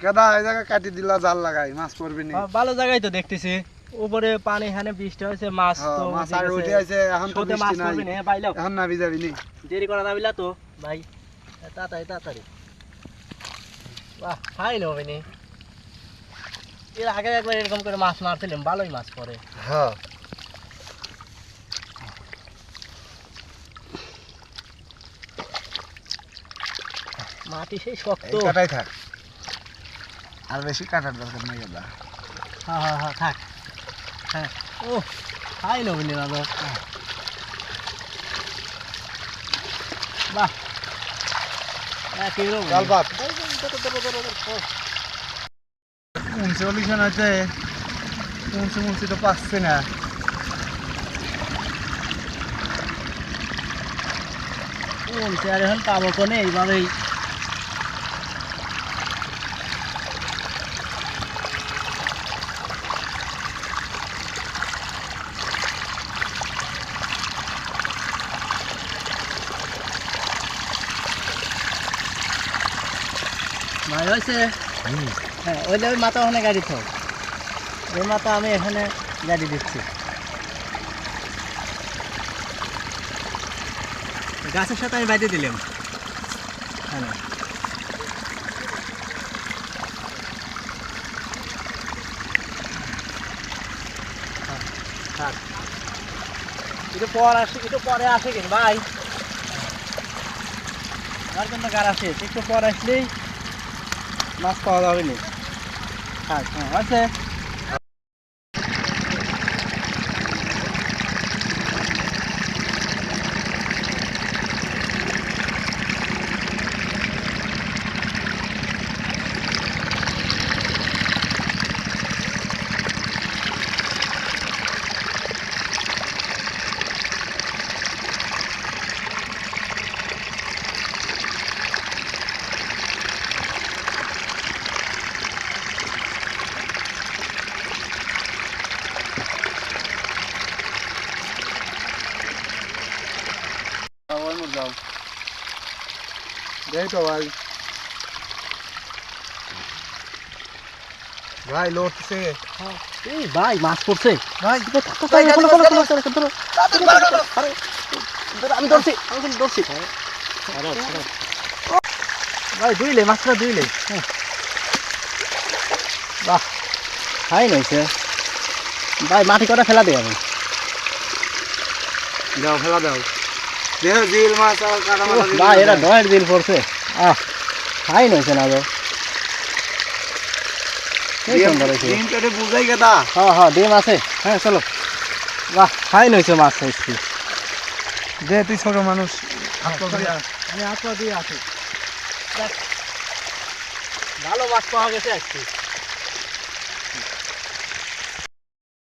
গাদা এই জায়গা কাটি দিলা জাল লাগাই মাছ পড়বে নি ভালো জায়গায় তো দেখতেছি উপরে পানি এখানে বৃষ্টি হয়েছে মাছ তো মাছ আর উঠে আছে এখন তো বৃষ্টি নাই এখন না ভিজাবি নি দেরি করা যাবে না তো ভাই তাড়াতাড়ি তাড়াতাড়ি বাহ ফাইন হবে নি এর আগে একবার এরকম করে মাছ মারছিলাম ভালোই মাছ পড়ে হ্যাঁ মাটি সেই শক্ত কাটাই থাক আর বেশি কাটার দরকার নেই গাদা হ্যাঁ হ্যাঁ হ্যাঁ থাক হ্যাঁ ও ফাইন হবে নি দাদা বাহ চাল বাপ আছে মুন্সি তো পাচ্ছে না আর এখন পাবো কোনে এইভাবেই ভাই হয়েছে হ্যাঁ ওই মাথা ওখানে গাড়ি থাক ওই মাথা আমি এখানে গাড়ি দিচ্ছি গাছের সাথে আমি বাইরে দিলাম হ্যাঁ থাক একটু পরে আসে কিন ভাই আমার জন্য গাড়ি আসে একটু পরে আসলেই মাছ পাওয়া যাবে না থাক হ্যাঁ আছে যাও দেখ তো ভাই ভাই লড়ছে এই ভাই মাছ পড়ছে ভাই আমি ধরছি ভাই দুইলে মাছটা দুইলে বাহ খাই নইছে ভাই মাটি কটা ফেলা দেয় আমি যাও ফেলা দাও দেহ জিল মাছ আর কাটা মাছ ভাই এরা দয়ের দিল পড়ছে খাই নইছে না গো ডিম কেটে বুঝাই গেদা হ্যাঁ হ্যাঁ ডিম আছে হ্যাঁ চলো বাহ খাই নইছে মাছ খাইছি দে তুই ছোট মানুষ আমি হাত পা দিয়ে আছি ভালো মাছ পাওয়া গেছে আজকে